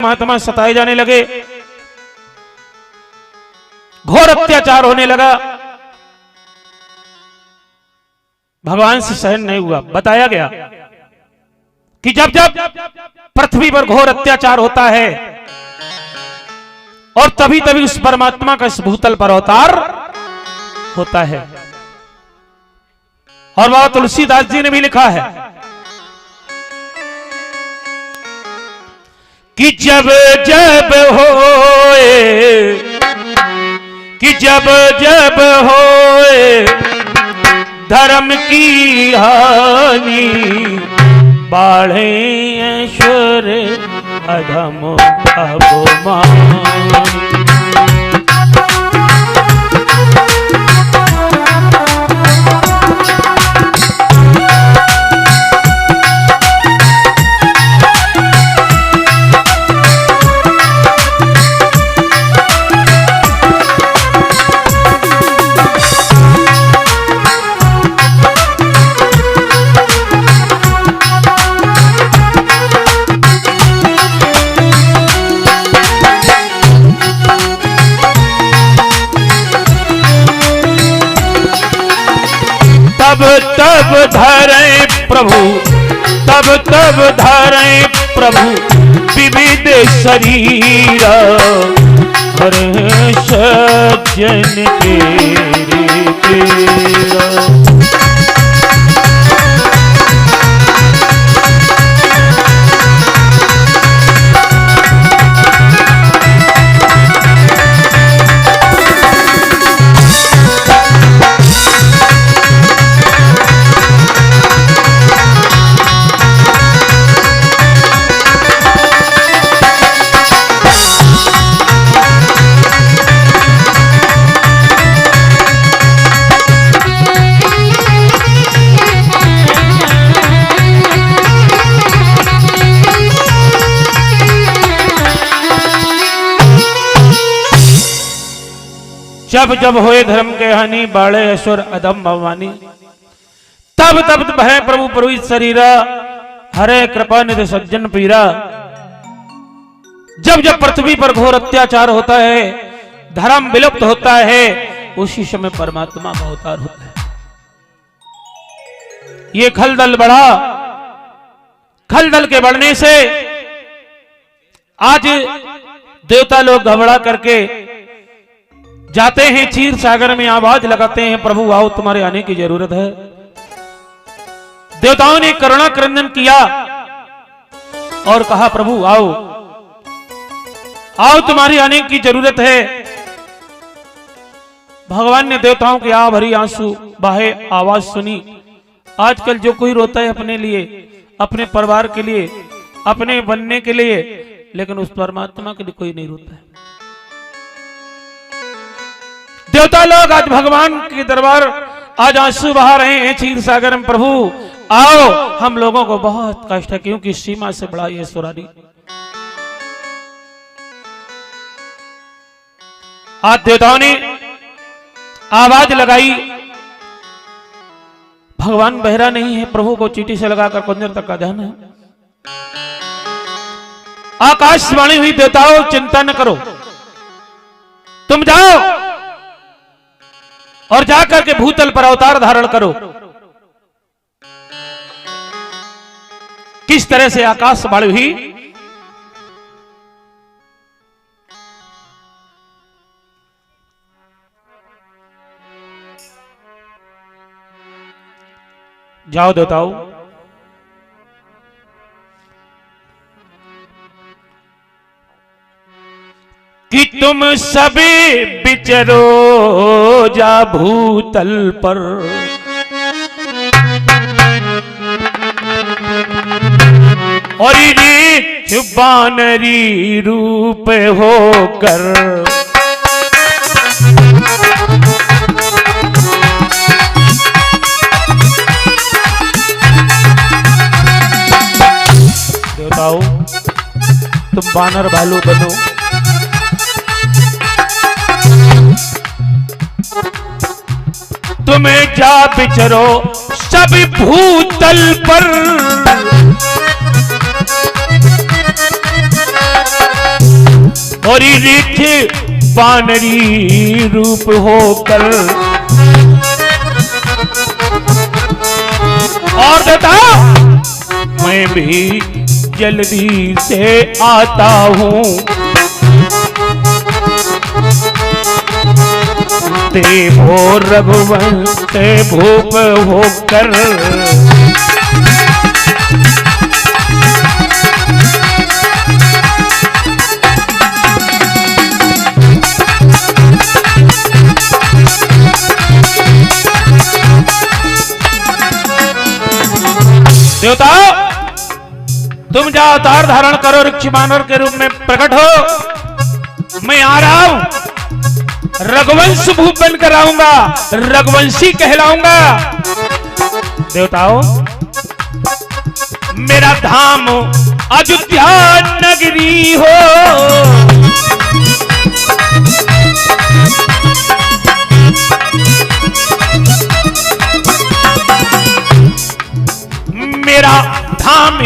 महात्मा सताए जाने लगे, घोर अत्याचार होने लगा। भगवान से सहन नहीं हुआ। बताया गया कि जब जब पृथ्वी पर घोर अत्याचार होता है और तभी तभी उस परमात्मा का इस भूतल पर अवतार होता है। और बाबा तुलसीदास जी ने भी लिखा है कि जब जब होए, कि जब जब होए धर्म की हानि, बाढ़े ऐश्वर्य अधम अपमान। तब तब धरे प्रभु, तब तब धरे प्रभु विविध शरीर, हर सज्जन तेरा। जब जब होए धर्म के हानि, बाढ़े ऐश्वर्य अधम भवानी। तब तब भय प्रभु पुरोहित शरीरा, हरे कृपा निधि सज्जन पीरा। जब जब पृथ्वी पर घोर अत्याचार होता है, धर्म विलुप्त होता है, उसी समय परमात्मा का अवतार होता है। ये खलदल बढ़ा, खलदल के बढ़ने से आज देवता लोग घबरा करके जाते हैं क्षीर सागर में, आवाज लगाते हैं प्रभु आओ तुम्हारे आने की जरूरत है। देवताओं ने करुणा क्रंदन किया और कहा प्रभु आओ, आओ तुम्हारी आने की जरूरत है। भगवान ने देवताओं के आ भरी आंसू बहे आवाज सुनी। आजकल जो कोई रोता है अपने लिए, अपने परिवार के लिए, अपने बनने के लिए, लेकिन उस परमात्मा के लिए कोई नहीं रोता है। देवता लोग आज भगवान के दरबार आज आंसू बहा रहे हैं क्षीर सागर में, प्रभु आओ, हम लोगों को बहुत कष्ट है क्योंकि सीमा से बड़ा ये सुरारी। आज देवताओं ने आवाज लगाई, भगवान बहरा नहीं है, प्रभु को चीटी से लगाकर कुंजर तक का ध्यान है। आकाशवाणी हुई देवताओं चिंता न करो, तुम जाओ और जाकर के भूतल पर अवतार धारण करो। किस तरह से आकाशवाणी हुई, जाओ देवताओं, कि तुम सभी बिचरो जा भूतल पर, और रीछ बानरी रूप होकर, देवताओं तुम बानर भालू बनो, तुम्हें जा बिचरो सभी भूतल पर, और रिक्ष बानरी रूप होकर और देता मैं भी जल्दी से आता हूं, देवो रघुवंश भूप होकर। देवताओं तुम जा अवतार धारण करो, ऋक्षि बानर के रूप में प्रकट हो, मैं आ रहा हूं, रघुवंश भूप बनकर आऊंगा, रघुवंशी कहलाऊंगा। देवताओं मेरा धाम अयोध्या नगरी हो, मेरा धाम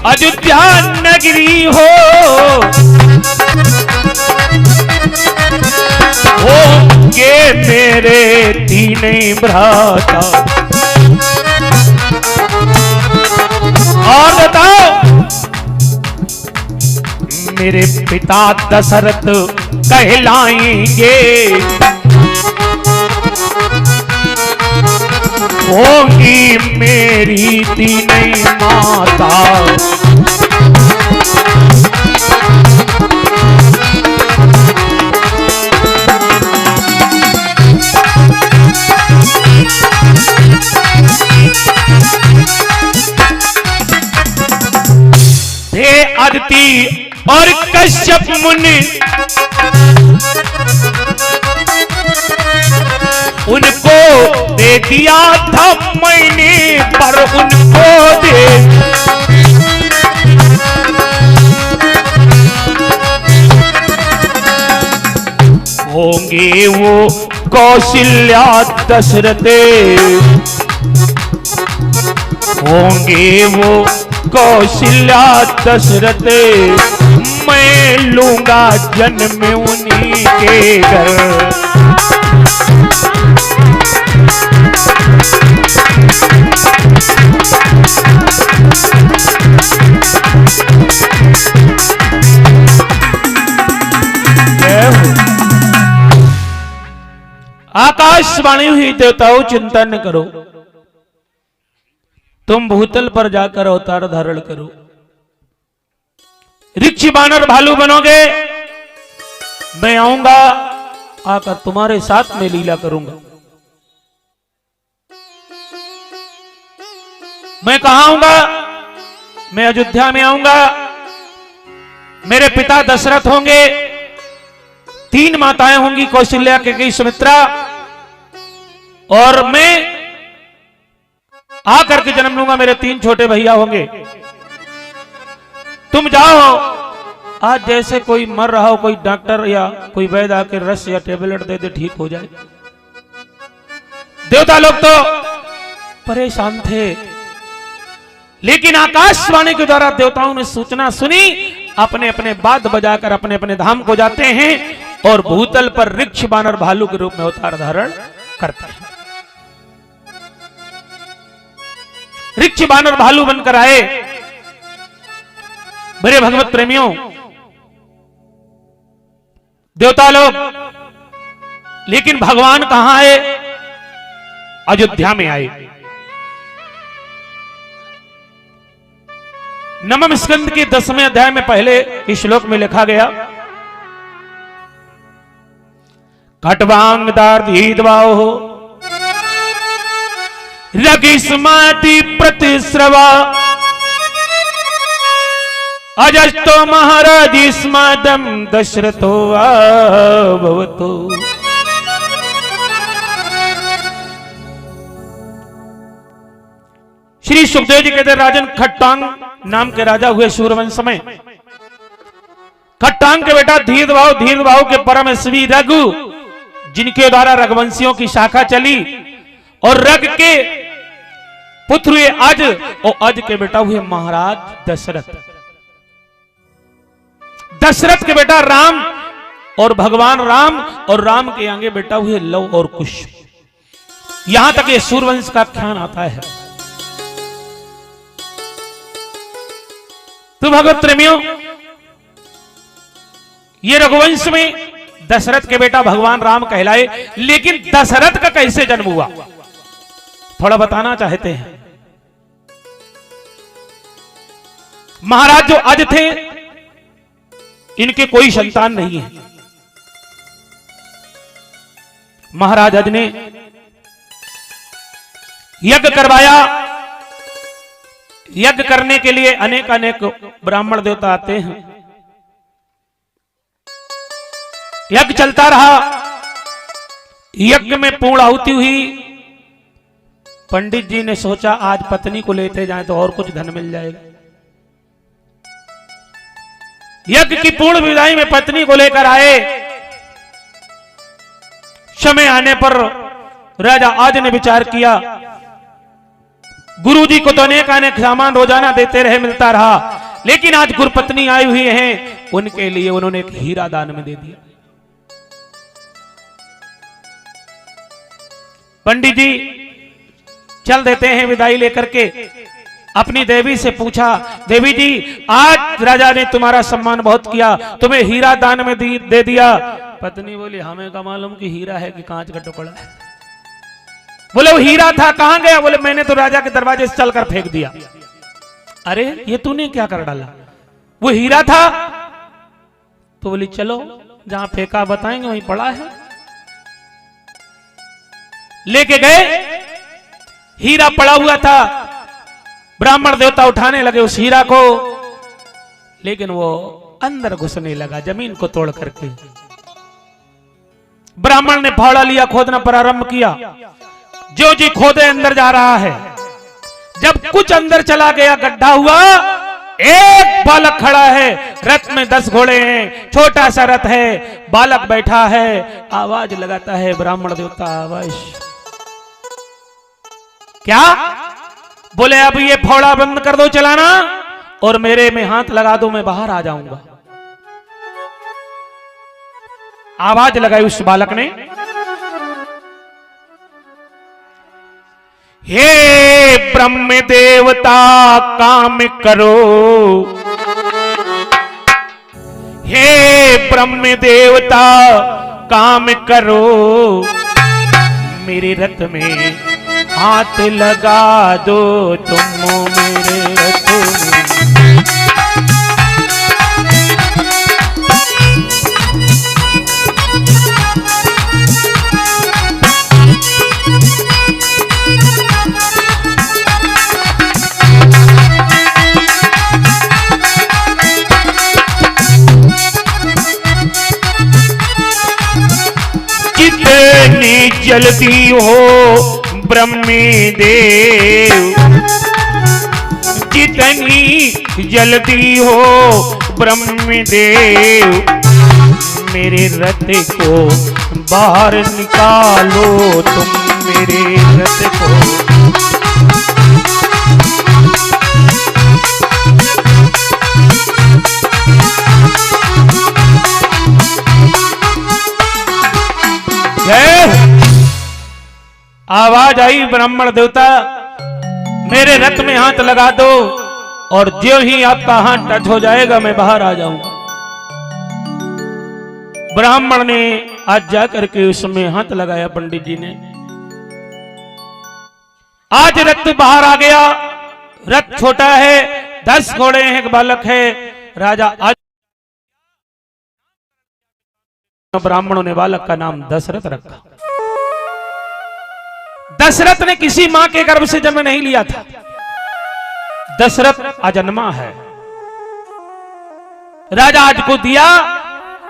अयोध्या नगरी हो, होंगे मेरे तीन भ्राता। और बताओ मेरे पिता दशरथ कहलाएंगे, होगी मेरी तीन माता। हे अदिति और कश्यप मुनि, उनको दे दिया था मैंने, पर उनको दे होंगे वो कौशल्या दशरथ, होंगे वो कौशल्या दशरथ, मैं लूंगा जन्म उन्हीं के घर। आकाशवाणी हुई देवताओं चिंता न करो, तुम भूतल पर जाकर अवतार धारण करो, ऋक्षि बानर भालू बनोगे, मैं आऊंगा, आकर तुम्हारे साथ में लीला करूंगा। मैं कहां आऊंगा? मैं अयोध्या में आऊंगा, मेरे पिता दशरथ होंगे, तीन माताएं होंगी, कौशल्या, कैकेयी, सुमित्रा, और मैं आकर के जन्म लूंगा, मेरे तीन छोटे भैया होंगे। तुम जाओ, आज जैसे कोई मर रहा हो, कोई डॉक्टर या कोई वैद्य आकर रस या टेबलेट दे दे, ठीक हो जाए। देवता लोग तो परेशान थे, लेकिन आकाशवाणी के द्वारा देवताओं ने सूचना सुनी, अपने अपने बाद बजाकर अपने अपने धाम को जाते हैं और भूतल पर ऋक्षि बानर भालू के रूप में अवतार धारण करते हैं। ऋक्षि बानर भालू बनकर आए। मेरे भगवत प्रेमियों, देवता लोग, लेकिन भगवान कहां आए? अयोध्या में आए। नवम स्कंद के 10वें अध्याय में पहले इस श्लोक में लिखा गया, खट्वांगदार्धीद्वाओ रगिस्माति प्रतिश्रवा अजस्तो महाराजिस्मादं दशरथो भवतो। श्री सुखदेव जी कहते, राजन खट्टांग नाम के राजा हुए सूर्यवंश में। खट्टांग के बेटा धीरद्वाऊ के परम श्री रघु, जिनके द्वारा रघुवंशियों की शाखा चली, और रघ के पुत्र हुए अज, और अज के बेटा हुए महाराज दशरथ। दशरथ के बेटा राम, और भगवान राम और राम के आगे बेटा हुए लव और कुश। यहां तक ये सूर्यवंश का ख्याल आता है। तो भगवत प्रेमियों, ये रघुवंश में दशरथ के बेटा भगवान राम कहलाए, लेकिन दशरथ का कैसे जन्म हुआ थोड़ा बताना चाहते हैं। महाराज जो अज थे, इनके कोई संतान नहीं है। महाराज अज ने यज्ञ करवाया। यज्ञ करने के लिए अनेक अनेक ब्राह्मण देवता आते हैं। यज्ञ चलता रहा। यज्ञ में पूर्ण आहुति हुई। पंडित जी ने सोचा आज पत्नी को लेते जाएं तो और कुछ धन मिल जाएगा। यज्ञ की पूर्ण विदाई में पत्नी को लेकर आए। समय आने पर राजा आज ने विचार किया, गुरुजी को तो अनेक अनेक सामान रोजाना देते रहे, मिलता रहा, लेकिन आज गुरुपत्नी आई हुई है, उनके लिए उन्होंने एक हीरा दान में दे दिया। पंडित जी चल देते हैं विदाई लेकर के। अपनी देवी से पूछा, देवी जी आज राजा ने तुम्हारा सम्मान बहुत किया, तुम्हें हीरा दान में दे दिया। पत्नी बोली हमें का मालूम कि हीरा है कि कांच का टुकड़ा है। बोले वो हीरा था, कहां गया? बोले मैंने तो राजा के दरवाजे से चलकर फेंक दिया। अरे ये तूने क्या कर डाला? वो हीरा था। तो बोली चलो जहां फेंका बताएंगे वहीं पड़ा है। लेके गए, हीरा पड़ा हुआ था। ब्राह्मण देवता उठाने लगे उस हीरा को, लेकिन वो अंदर घुसने लगा जमीन को तोड़ करके। ब्राह्मण ने फावड़ा लिया, खोदना प्रारंभ किया। जो जी खोदे अंदर जा रहा है। जब कुछ अंदर चला गया, गड्ढा हुआ, एक बालक खड़ा है। रथ में 10 घोड़े हैं, छोटा सा रथ है, बालक बैठा है। आवाज लगाता है ब्राह्मण देवता, आवाज क्या? बोले अब ये फावड़ा बंद कर दो चलाना और मेरे में हाथ लगा दो, मैं बाहर आ जाऊंगा। आवाज लगाई उस बालक ने, हे ब्रह्म देवता काम करो, हे ब्रह्म देवता काम करो, मेरे रथ में हाथ लगा दो तुम मेरे रथ में। जितनी जल्दी हो ब्रह्मी देव, जितनी जल्दी हो ब्रह्मी देव, मेरे रथ को बाहर निकालो तुम मेरे रथ को। आवाज आई ब्राह्मण देवता मेरे रथ में हाथ लगा दो, और जो ही आपका हाथ टच हो जाएगा मैं बाहर आ जाऊंगा। ब्राह्मण ने आज जाकर के उसमें हाथ लगाया। पंडित जी ने आज रथ बाहर आ गया। रथ छोटा है, 10 घोड़े हैं, एक बालक है। राजा आज ब्राह्मणों ने बालक का नाम दशरथ रखा। दशरथ ने किसी मां के गर्भ से जन्म नहीं लिया था। दशरथ अजन्मा है। राजा आज को दिया,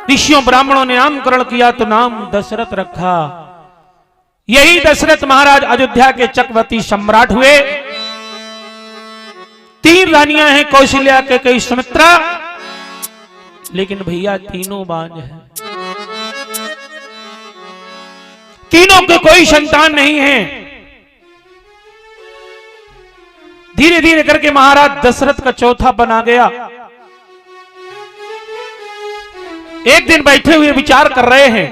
ऋषियों ब्राह्मणों ने नामकरण किया तो नाम दशरथ रखा। यही दशरथ महाराज अयोध्या के चक्रवर्ती सम्राट हुए। 3 रानियां हैं, कौशल्या के कई सुमित्रा, लेकिन भैया तीनों बांझ हैं। तीनों के कोई संतान नहीं है। धीरे धीरे करके महाराज दशरथ का चौथा बना गया। एक दिन बैठे हुए विचार कर रहे हैं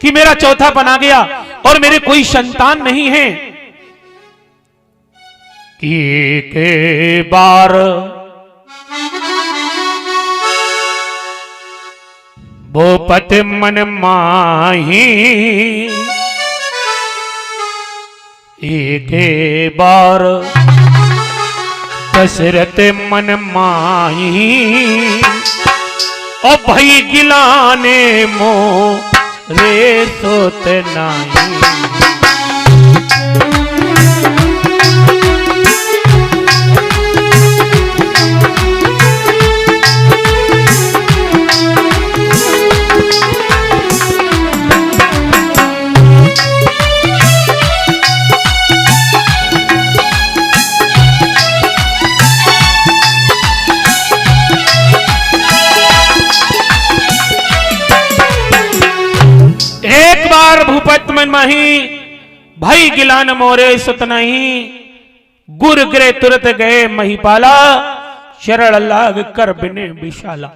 कि मेरा चौथा बना गया और मेरे कोई संतान नहीं है कि एक बार भूपत मन माही एक बार दशरथ मन माही और भई गिलाने मो रे सोत नाही। एक बार भूपत मन माही भाई गिलान मोरे सुत नहीं गुर गिरे तुरत गए महिपाला शरण लाग कर बिने विशाला।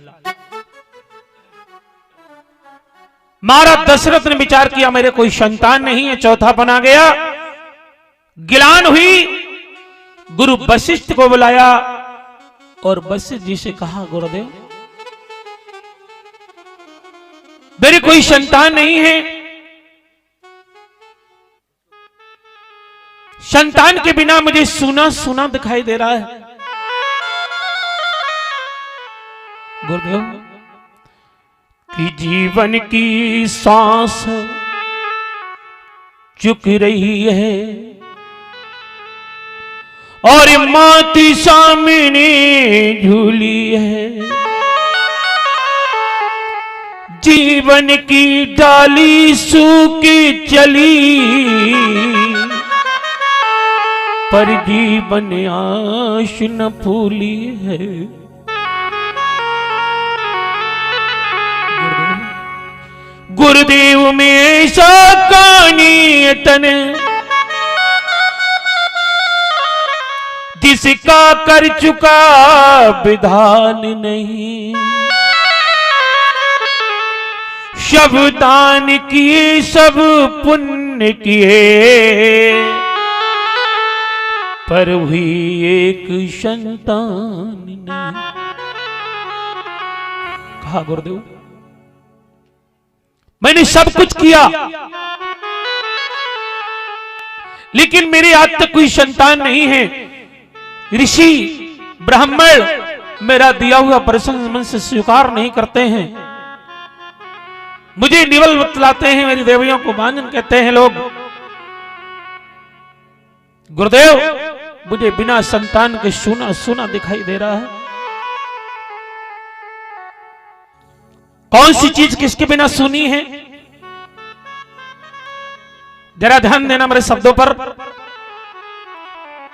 महाराज दशरथ ने विचार किया मेरे कोई संतान नहीं है, चौथा बना गया। गिलान हुई, गुरु वशिष्ठ को बुलाया और वशिष्ठ जी से कहा गुरुदेव मेरी कोई संतान नहीं है, संतान के बिना मुझे सूना सूना दिखाई दे रहा है। गुरुदेव कि जीवन की सांस चुक रही है और माती सामने झूली है, जीवन की डाली सूखी चली पर जीवन आश न फूली है। गुरुदेव में ऐसा कानी तन जिसका कर चुका विधान नहीं, सब दान किए सब पुण्य किए पर हुई एक संतान नहीं। कहा गुरुदेव मैंने सब कुछ किया लेकिन मेरे आज तक कोई संतान नहीं है। ऋषि ब्राह्मण मेरा दिया हुआ प्रसन्न मन से स्वीकार नहीं करते हैं, मुझे निवल बतलाते हैं, मेरी देवियों को बांझन कहते हैं लोग। गुरुदेव मुझे बिना संतान के सूना सूना दिखाई दे रहा है। कौन सी चीज किसके बिना सुनी है? जरा ध्यान देना मेरे शब्दों पर।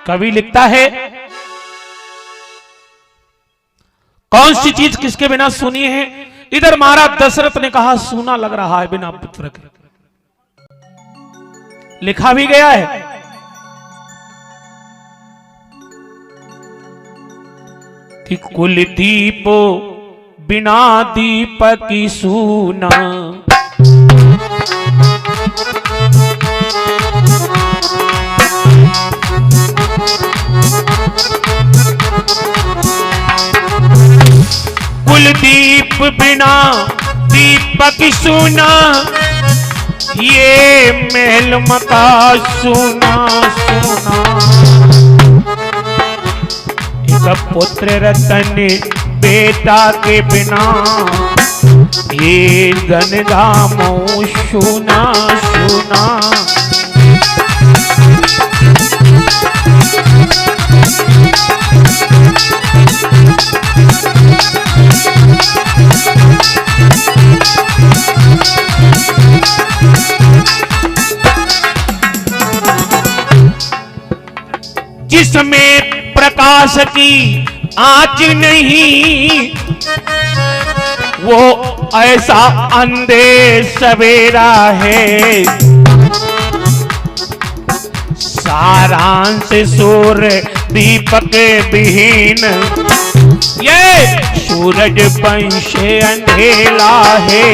कवि लिखता है कौन सी चीज किसके बिना सुनी है। इधर महाराज दशरथ ने कहा सूना लग रहा है बिना पुत्र के। लिखा भी गया है कि कुल दीपो बिना दीपक की सूना, कुल दीप बिना दीपक सूना, ये महल मका सूना सूना। एक पुत्र रतन बेटा के बिना, ये धन धामो सूना सूना। जिसमें प्रकाश की आँच नहीं, वो ऐसा अंधे सवेरा है। सारांश सूर्य दीपक विहीन, ये सूरज वंश अंधेला है।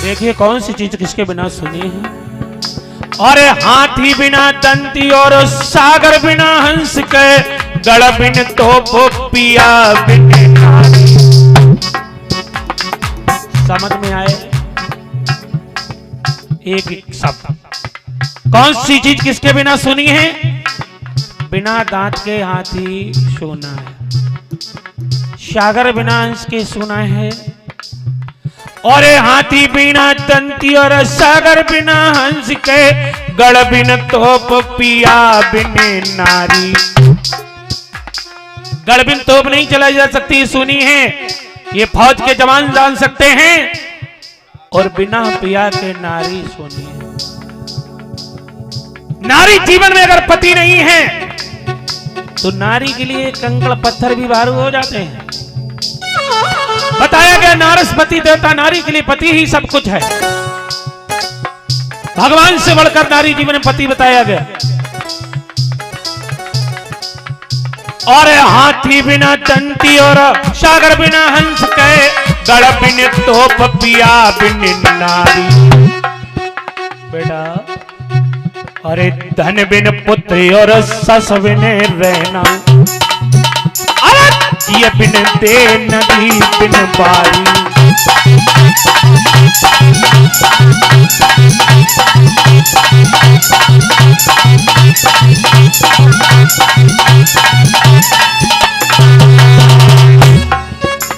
देखिए कौन सी चीज किसके बिना सुनी है। और हाथी बिना दंती और सागर बिना हंस के, गढ़ बिन तोप पिया बिन नारी। समझ में आए एक एक शब्द। कौन सी चीज किसके बिना सुनी है। बिना दांत के हाथी सोना है, सागर बिना हंस के सुना है, और हाथी बिना दंती और सागर बिना हंस के, गढ़ बिन तोप पिया बिन नारी। गढ़ बिन तोप नहीं चलाई जा सकती, सुनी है, ये फौज के जवान जान सकते हैं, और बिना पिया के नारी सुनी है। नारी जीवन में अगर पति नहीं है तो नारी के लिए कंकड़ पत्थर भी भारू हो जाते हैं। बताया गया नारस्पति देवता नारी के लिए पति ही सब कुछ है। भगवान से बढ़कर नारी जीवन में पति बताया गया। और हाथी बिना दंती और सागर बिना हंस के, गढ़ बिन तोप पिया बिन नारी। बेटा अरे धन बिन पुत्र और सस बिन रहना, ये बिन दे नदी बिन बारी।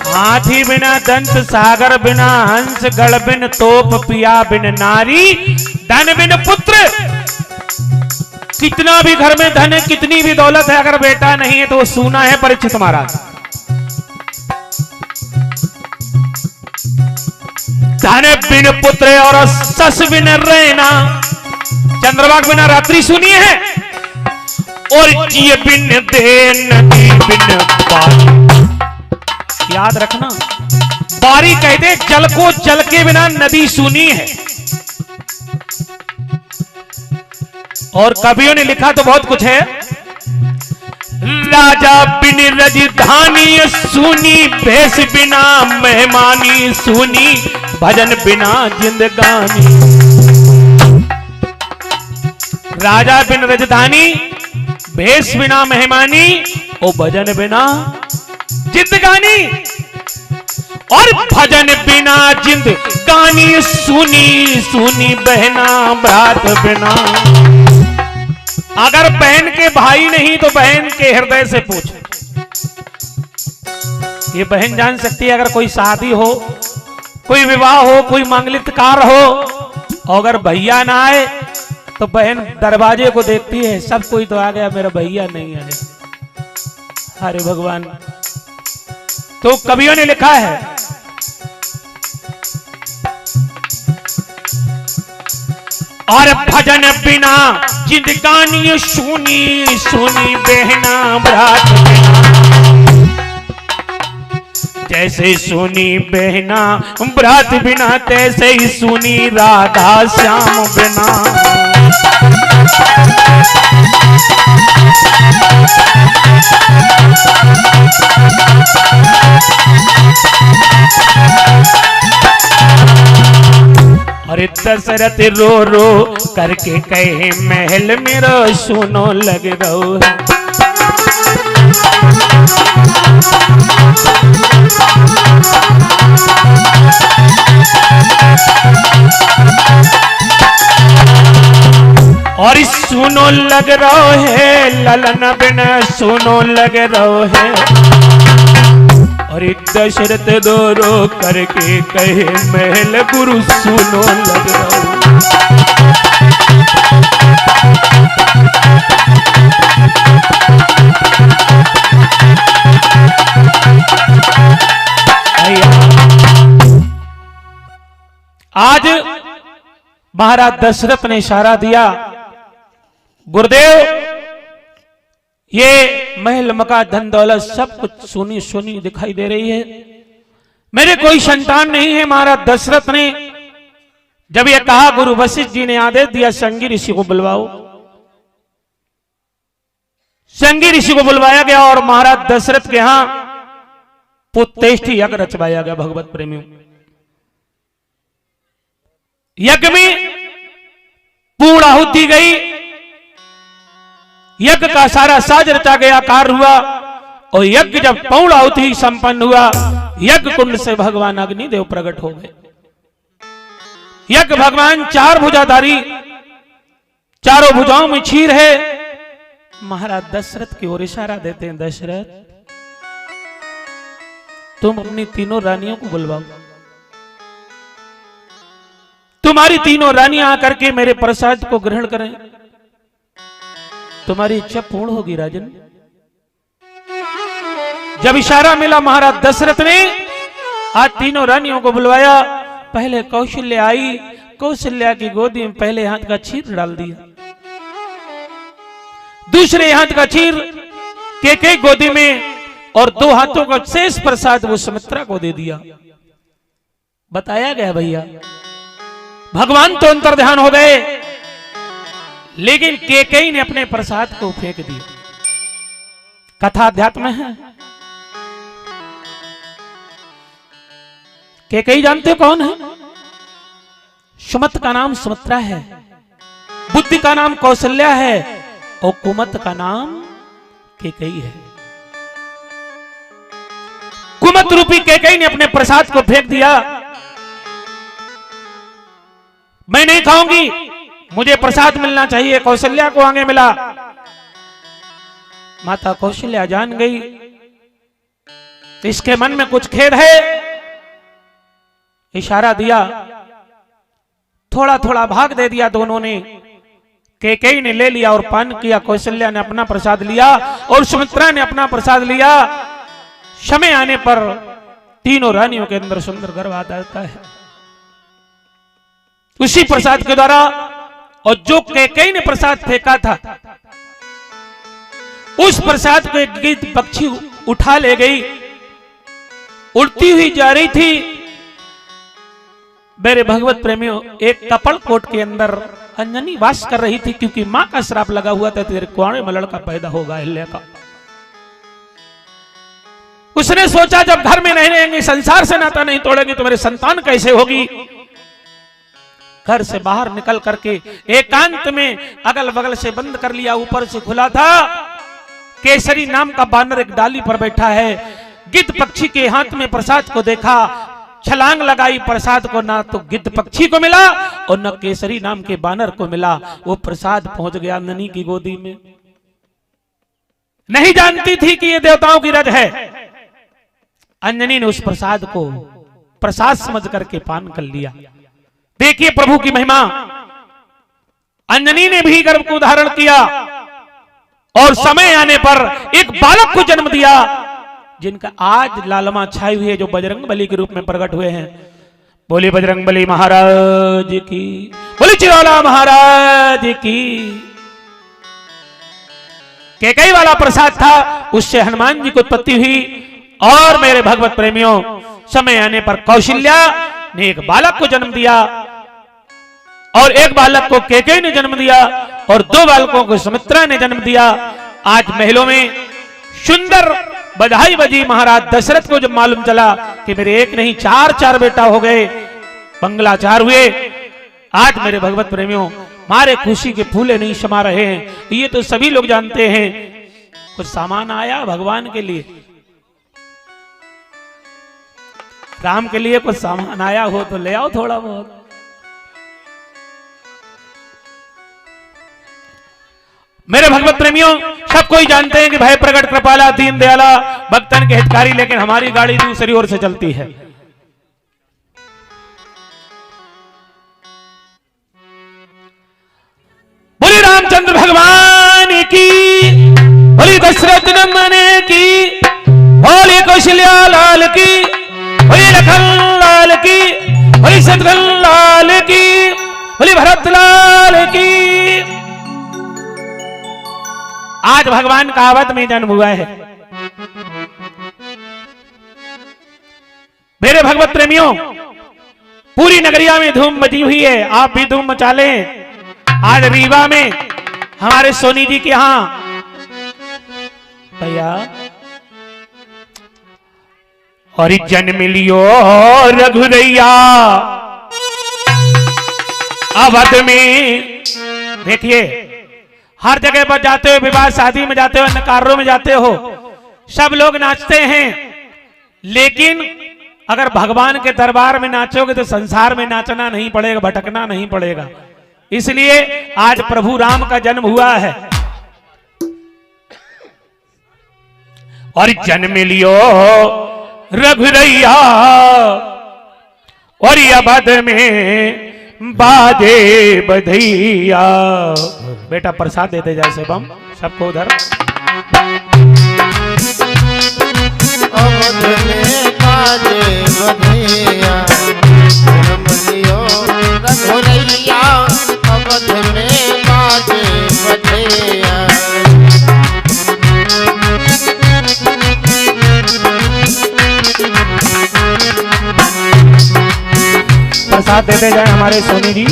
हाथी बिना दंत सागर बिना हंस, गढ़ बिन तोप पिया बिन नारी। धन बिन पुत्र, कितना भी घर में धन है, कितनी भी दौलत है, अगर बेटा नहीं है तो वो सूना है। परीक्षित महाराज धन बिन पुत्र और सस बिन रहना, चंद्रभाग बिना रात्रि सुनी है, और ये बिन दे नदी बिन बारी। याद रखना, बारी कहते जल को, जल के बिना नदी सुनी है। और कवियों ने लिखा तो बहुत कुछ है। राजा बिन राजधानी सुनी, भेष बिना मेहमानी सुनी, भजन बिना जिंदगानी। राजा बिन राजधानी, भेष बिना मेहमानी, और भजन बिना जिंदगानी। और भजन बिना जिंदगानी सुनी सुनी, बहना भ्रात बिना। अगर बहन के भाई नहीं तो बहन के हृदय से पूछ। ये बहन जान सकती है। अगर कोई शादी हो, कोई विवाह हो, कोई मांगलिक कार्य हो, और अगर भैया ना आए तो बहन दरवाजे को देखती है, सब कोई तो आ गया, मेरा भैया नहीं आए। अरे भगवान, तो कवियों ने लिखा है, और भजन बिना जिंदगानी सुनी सुनी, बहना भ्रात बिना। जैसे सुनी बहना भ्रात बिना, तैसे ही सुनी राधा श्याम बिना। अरे दशरथ रो रो करके कहे, महल मेरा सुनो लग रहो है। और सुनो लग रहो है, ललन बिना सुनो लग रहो है। और दशरथ रो रो करके कहे, महल गुरु सुनो लग रहो। आज महाराज दशरथ ने इशारा दिया, गुरुदेव ये महल मका धन दौलत सब कुछ सोनी सोनी दिखाई दे रही है। मेरे कोई संतान नहीं है। महाराज दशरथ ने जब यह कहा, गुरु वशिष्ठ जी ने आदेश दिया संगी ऋषि को बुलवाओ। संगी ऋषि को बुलवाया गया और महाराज दशरथ के यहां पुत्तेष्टि यज्ञ रचवाया गया। भगवत प्रेमियों, यज्ञ में पूर्ण आहुति गई, यज्ञ का सारा साज रचा गया, कार्य हुआ और यज्ञ जब पूर्ण आहुति संपन्न हुआ, यज्ञ कुंड से भगवान अग्निदेव प्रकट हो गए। यज्ञ भगवान चार भुजाधारी, चारों भुजाओं में क्षीर है। महाराज दशरथ की ओर इशारा देते हैं, दशरथ तुम अपनी तीनों रानियों को बुलवाओ, तुम्हारी तीनों रानियां आकर के मेरे प्रसाद को ग्रहण करें, तुम्हारी इच्छा पूर्ण होगी राजन। जब इशारा मिला महाराज दशरथ ने आज तीनों रानियों को बुलवाया। पहले कौशल्या आई, कौशल्या की गोदी में पहले हाथ का क्षीर डाल दिया, दूसरे हाथ का क्षीर केकई गोदी में और दो हाथों का शेष प्रसाद वो सुमित्रा को दे दिया। बताया गया भैया, भगवान तो अंतर्ध्यान हो गए, लेकिन केकई ने अपने प्रसाद को फेंक दिया। कथा अध्यात्म है। केकई जानते कौन है? सुमत का नाम सुमित्रा है, बुद्धि का नाम कौशल्या है और कुमत का नाम केकई है। कुमत रूपी केकई ने अपने प्रसाद को फेंक दिया। मैं नहीं खाऊंगी, मुझे प्रसाद मिलना चाहिए। कौशल्या को आगे मिला। माता कौशल्या जान गई इसके मन में कुछ खेद है। इशारा दिया, थोड़ा थोड़ा भाग दे दिया दोनों ने। केकई ने ले लिया और पान किया, कौशल्या ने अपना प्रसाद लिया और सुमित्रा ने अपना प्रसाद लिया। समय आने पर तीनों रानियों के अंदर सुंदर गर्भ आ जाता है उसी प्रसाद के द्वारा। और जो केकई ने प्रसाद फेंका था उस प्रसाद को एक गिद्ध पक्षी उठा ले गई, उड़ती हुई जा रही थी। मेरे भगवत प्रेमियों, एक कपड़ कोट के अंदर अंजनी वास कर रही थी, क्योंकि मां का श्राप लगा हुआ था तेरे कुआरे में लड़का पैदा होगा अहिल्या का। उसने सोचा जब घर में नहीं रहेंगे, संसार से नाता नहीं तोड़ेंगे तो मेरे संतान कैसे होगी। घर से बाहर निकल करके एकांत में अगल बगल से बंद कर लिया, ऊपर से खुला था। केसरी नाम का बानर एक डाली पर बैठा है। गिद्ध पक्षी के हाथ में प्रसाद को देखा, छलांग लगाई, प्रसाद को ना तो गिद्ध पक्षी को मिला और न केसरी नाम के बानर को मिला। वो प्रसाद पहुंच गया ननी की गोदी में। नहीं जानती थी कि ये देवताओं की रज है। अंजनी ने उस प्रसाद को प्रसाद समझ करके पान कर लिया। देखिए प्रभु की महिमा। अंजनी ने भी गर्भ को धारण किया और समय आने पर एक बालक को जन्म दिया, जिनका आज लालमा छाई हुई है, जो बजरंगबली के रूप में प्रकट हुए हैं। बोले बजरंगबली महाराज की, बोले चिरौला महाराज की। केकई वाला प्रसाद था, उससे हनुमान जी को उत्पत्ति हुई। और मेरे भगवत प्रेमियों, समय आने पर कौशल्या ने एक बालक को जन्म दिया और एक बालक को केकई ने जन्म दिया और दो बालकों को सुमित्रा ने जन्म दिया। आज महलों में सुंदर बधाई बजी। महाराज दशरथ को जब मालूम चला कि मेरे एक नहीं चार बेटा हो गए, बंगला 4 हुए। आज मेरे भगवत प्रेमियों, मारे खुशी के फूले नहीं समा रहे हैं। ये तो सभी लोग जानते हैं। कुछ सामान आया भगवान के लिए, राम के लिए कुछ सामान आया हो तो ले आओ थोड़ा बहुत। मेरे भगवत प्रेमियों, सब कोई जानते हैं कि भय प्रकट कृपाला दीन दयाला भक्तन के हितकारी, लेकिन हमारी गाड़ी दूसरी ओर से चलती है। बोली रामचंद्र भगवान की, बोली दशरथ नंदन की, बोली कौशल्या लाल की, बोली लखन लाल की, बोली शत्रुघ्न लाल की, बोली भरत लाल की। आज आज भगवान का अवध में जन्म हुआ है। मेरे भगवत प्रेमियों, पूरी नगरिया में धूम मची हुई है, आप भी धूम मचा लें। आज रीवा में हमारे सोनी जी के यहां भैया और जन्म लियो रघुरैया अवध में। देखिए हर जगह पर जाते हो, विवाह शादी में जाते हो, नकारों में जाते हो, सब लोग नाचते हैं, लेकिन अगर भगवान के दरबार में नाचोगे तो संसार में नाचना नहीं पड़ेगा, भटकना नहीं पड़ेगा। इसलिए आज प्रभु राम का जन्म हुआ है। और जन्म लियो रघुरैया और अवध में बाजे बधैया। बेटा प्रसाद देते जैसे बम सबको उधर। अवध में बाजे बधैया, जन्म लियो रघुरैया, अवध में बाजे बधैया। प्रसाद देते जाए हमारे सोनी जी।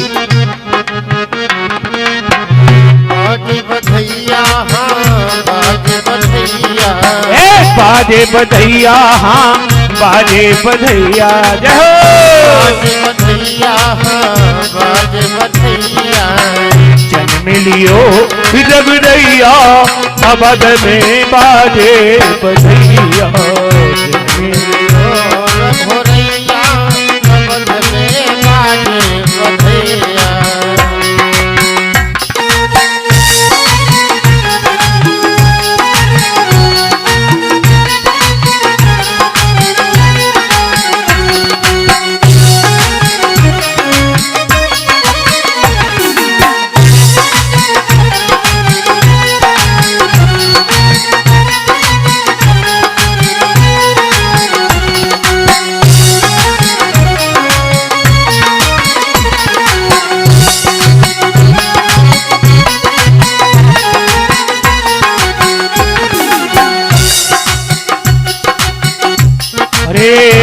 बाजे बधैया हाँ बाजे बधैया, बाजे बधैया हाँ बाजे बधैया, जय हो। बाजे बधैया हाँ बाजे बधैया, जन्म लियो रघुरैया अवध में बाजे बधैया। रघुरैया अवध में बाजे बधैया।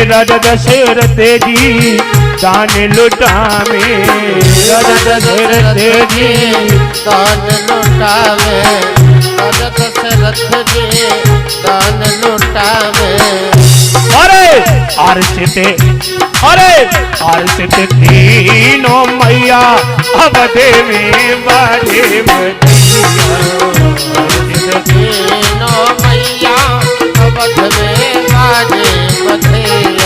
राजा दशरथ जी दान लुटावे, राजा दशरथ जी दान लुटावे, राजा दशरथ जी दान लुटावे। अरे आरसित तीनों मैया अवध में बाजे बधैया। तीनों मैया अवध में बाजे बधैया।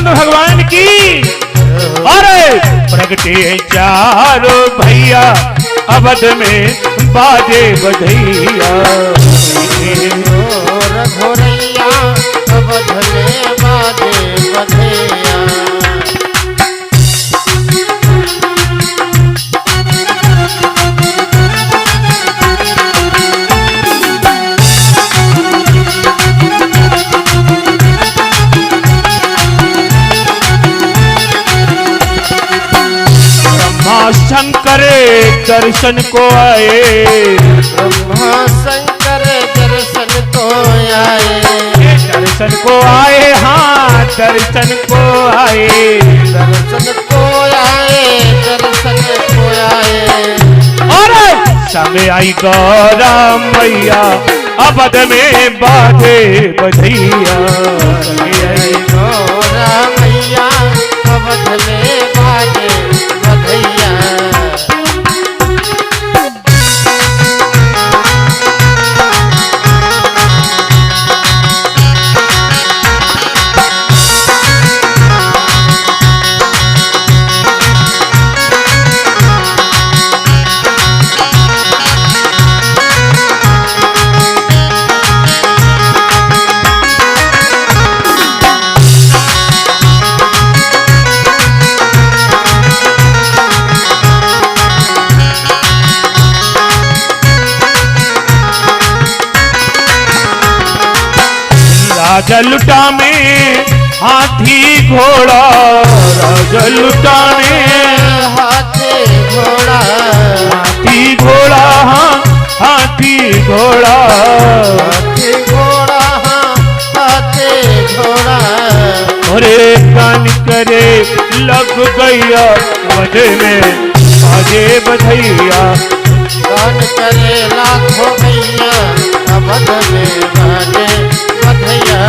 भगवान की। अरे प्रगटे चारों भैया अवध में बाजे बधैया। रघुरैया अवध में बाजे बधैया। शंकर दर्शन को आए, ब्रह्मा शंकर दर्शन को आए, दर्शन को आए, हाँ दर्शन को आए, दर्शन को आए, दर्शन को आए। और समय आई गौरा मैया अवध में बाजे बधैया। गौरा मैया अवध में बाजे बधैया। राजा लुटा में हाथी घोड़ा, राजा लुटा में हाथी घोड़ा, हाथी घोड़ा, हाँ हाथी घोड़ा, हाथी घोड़ा, हाँ हाथी घोड़ा। अरे कान करे लग गैया वध में आगे बधैया, गान करे लाखों भैया अवध में बाजे बधैया।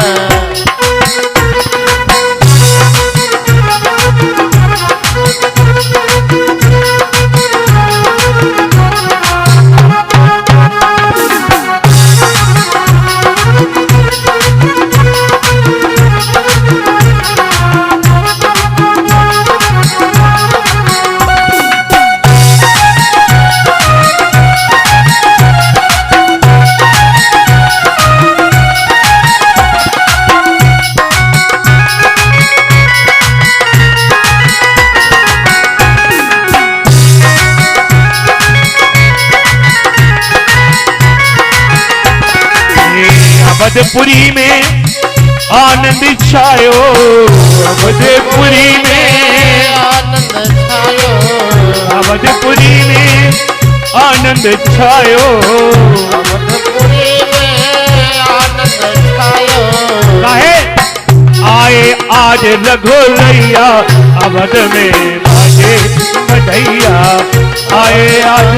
अवधपुरी में आनंद छायो, अवधपुरी में आनंद छायो, अवधपुरी में आनंद छायो, अवधपुरी में आनंद छायो। काहे आए आज रघुरैया अवध में बाजे बधैया, आए आज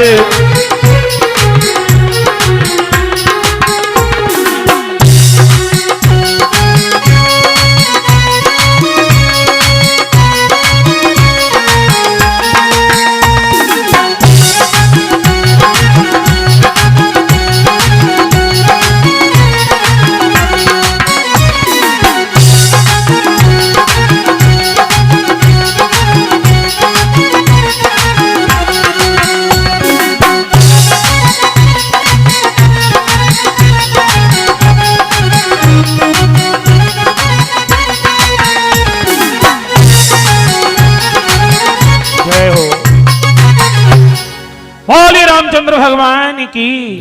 बोले रामचंद्र भगवान की,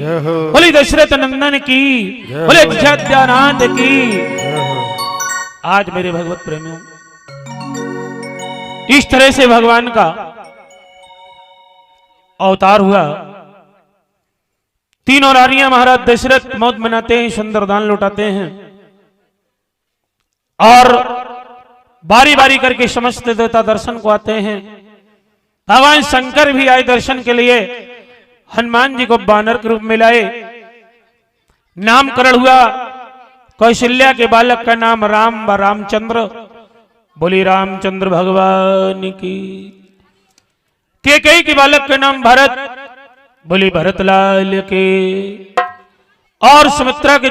बोले दशरथ नंदन की, बोले अयोध्यानाथ की। आज मेरे भगवत प्रेमियों, इस तरह से भगवान का अवतार हुआ। तीनों रानियां महाराज दशरथ मौत मनाते हैं, सुंदरदान लौटाते हैं और बारी बारी करके समस्त देवता दर्शन को आते हैं। भगवान शंकर भी आए दर्शन के लिए, हनुमान जी को बानर के रूप में लाए। नामकरण हुआ, कौशल्या के बालक का नाम राम व रामचंद्र। बोली रामचंद्र भगवान की। कैकेयी के बालक का नाम भरत, बोली भरतलाल के। और सुमित्रा के